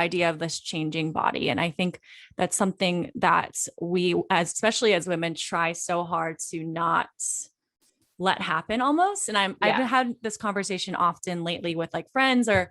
idea of this changing body. And I think that's something that we, especially as women, try so hard to not let happen almost. And I've Yeah. had this conversation often lately with like friends or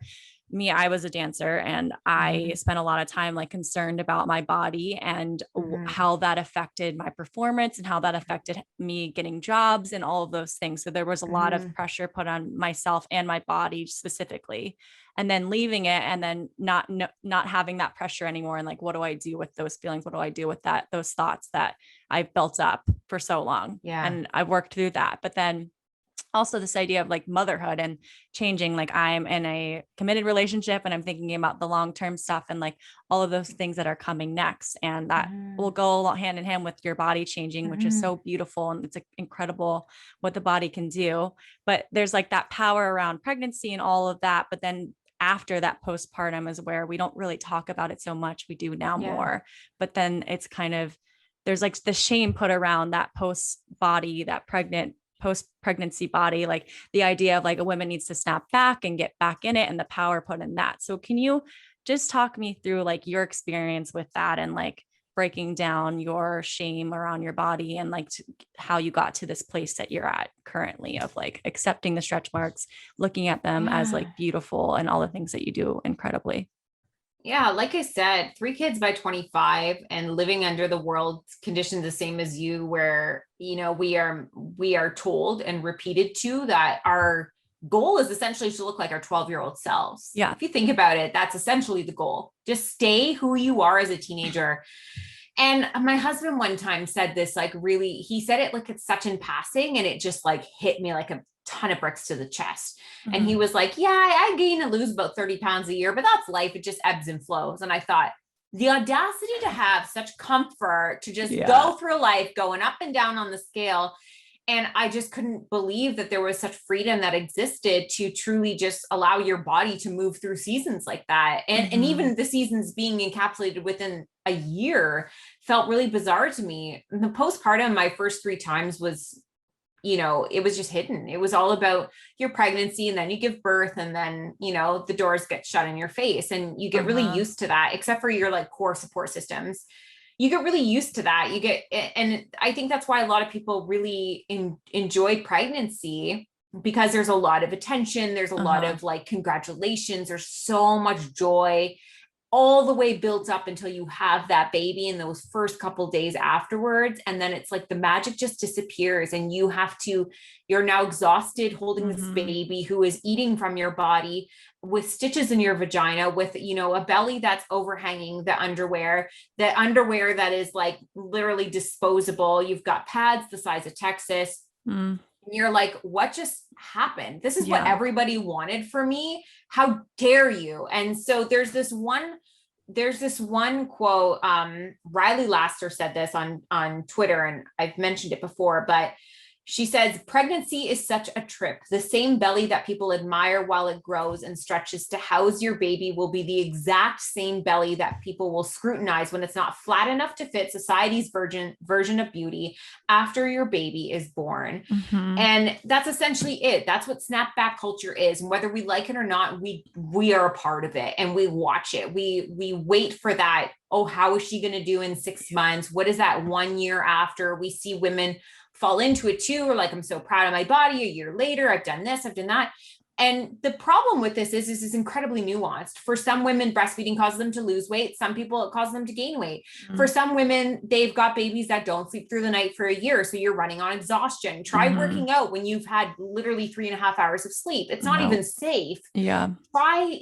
me. I was a dancer and I spent a lot of time like concerned about my body and how that affected my performance and how that affected me getting jobs and all of those things. So there was a lot of pressure put on myself and my body specifically, and then leaving it and then not having that pressure anymore. And like, what do I do with those feelings? What do I do with those thoughts that I've built up for so long? Yeah. And I've worked through that. But then also this idea of like motherhood and changing, like I'm in a committed relationship and I'm thinking about the long-term stuff and like all of those things that are coming next. And that will go hand in hand with your body changing, which is so beautiful. And it's incredible what the body can do. But there's like that power around pregnancy and all of that. But then after that postpartum is where we don't really talk about it so much. We do now more, but then it's kind of, there's like the shame put around that post body, that post-pregnancy body, like the idea of like a woman needs to snap back and get back in it and the power put in that. So can you just talk me through like your experience with that and like breaking down your shame around your body and like how you got to this place that you're at currently of like accepting the stretch marks, looking at them as like beautiful and all the things that you do incredibly. Yeah, like I said, 3 kids by 25 and living under the world conditions the same as you, where, we are told and repeated to that our goal is essentially to look like our 12-year-old selves. Yeah. If you think about it, that's essentially the goal. Just stay who you are as a teenager. And my husband one time said this, like really, he said it like it's such in passing, and it just like hit me like a ton of bricks to the chest. And he was like, yeah, I gain and lose about 30 pounds a year, but that's life. It just ebbs and flows. And I thought, the audacity to have such comfort to just go through life going up and down on the scale. And I just couldn't believe that there was such freedom that existed to truly just allow your body to move through seasons like that. And even the seasons being encapsulated within a year felt really bizarre to me. The postpartum, my first 3 times was, it was just hidden. It was all about your pregnancy, and then you give birth, and then, the doors get shut in your face, and you get really used to that, except for your like core support systems. You get really used to that. And I think that's why a lot of people really enjoy pregnancy, because there's a lot of attention. There's a lot of like, congratulations. There's so much joy all the way built up until you have that baby in those first couple days afterwards. And then it's like the magic just disappears, and you're now exhausted holding this baby who is eating from your body with stitches in your vagina, with, a belly that's overhanging the underwear that is like literally disposable. You've got pads the size of Texas. You're like, what just happened? This is what everybody wanted for me. How dare you? And so there's this one quote. Riley Laster said this on Twitter, and I've mentioned it before, but she says, pregnancy is such a trip. The same belly that people admire while it grows and stretches to house your baby will be the exact same belly that people will scrutinize when it's not flat enough to fit society's version of beauty after your baby is born. And that's essentially it. That's what snapback culture is. And whether we like it or not, we are a part of it, and we watch it. We wait for that. Oh, how is she going to do in 6 months? What is that 1 year after? We see women fall into it too. Or like, I'm so proud of my body. A year later, I've done this, I've done that. And the problem with this is incredibly nuanced. For some women, breastfeeding causes them to lose weight. Some people, it causes them to gain weight. For some women, they've got babies that don't sleep through the night for a year. So you're running on exhaustion. Try working out when you've had literally 3.5 hours of sleep. It's not even safe. Try,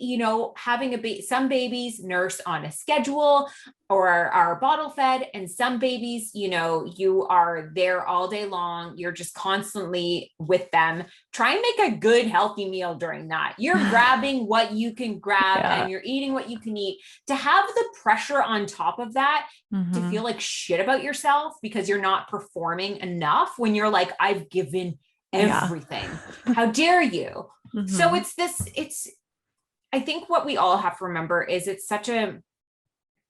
having some babies nurse on a schedule or are bottle fed, and some babies, you are there all day long. You're just constantly with them. Try and make a good, healthy meal during that. You're grabbing what you can grab and you're eating what you can eat. To have the pressure on top of that, to feel like shit about yourself because you're not performing enough when you're like, I've given everything. How dare you? So I think what we all have to remember is it's such an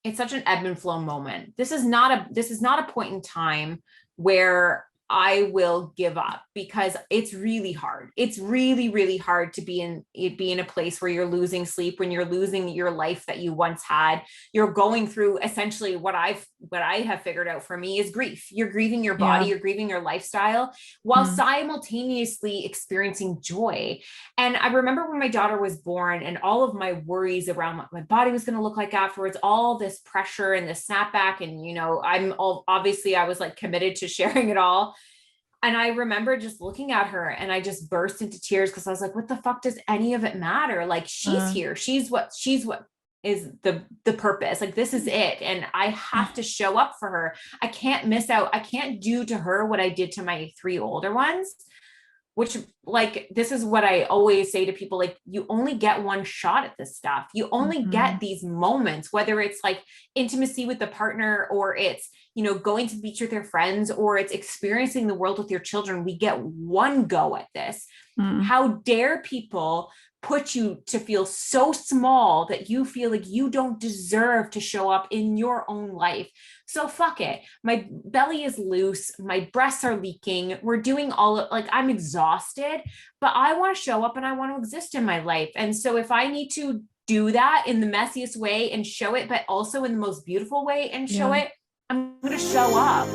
ebb and flow moment. This is not a point in time where I will give up, because it's really hard. It's really, really hard to be in a place where you're losing sleep, when you're losing your life that you once had. You're going through essentially what I have figured out for me is grief. You're grieving your body, Yeah. you're grieving your lifestyle, while Mm. simultaneously experiencing joy. And I remember when my daughter was born and all of my worries around what my body was going to look like afterwards, all this pressure and the snapback. And, obviously I was like committed to sharing it all. And I remember just looking at her and I just burst into tears, because I was like, what the fuck does any of it matter? Like, she's here. She's what is the purpose. Like, this is it. And I have to show up for her. I can't miss out. I can't do to her what I did to my 3 older ones, which, like, this is what I always say to people, like, you only get one shot at this stuff. You only get these moments, whether it's like intimacy with the partner, or it's, going to the beach with their friends, or it's experiencing the world with your children. We get one go at this. Mm. How dare people put you to feel so small that you feel like you don't deserve to show up in your own life. So fuck it. My belly is loose. My breasts are leaking. We're doing I'm exhausted, but I want to show up and I want to exist in my life. And so if I need to do that in the messiest way and show it, but also in the most beautiful way and show it, I'm going to show up.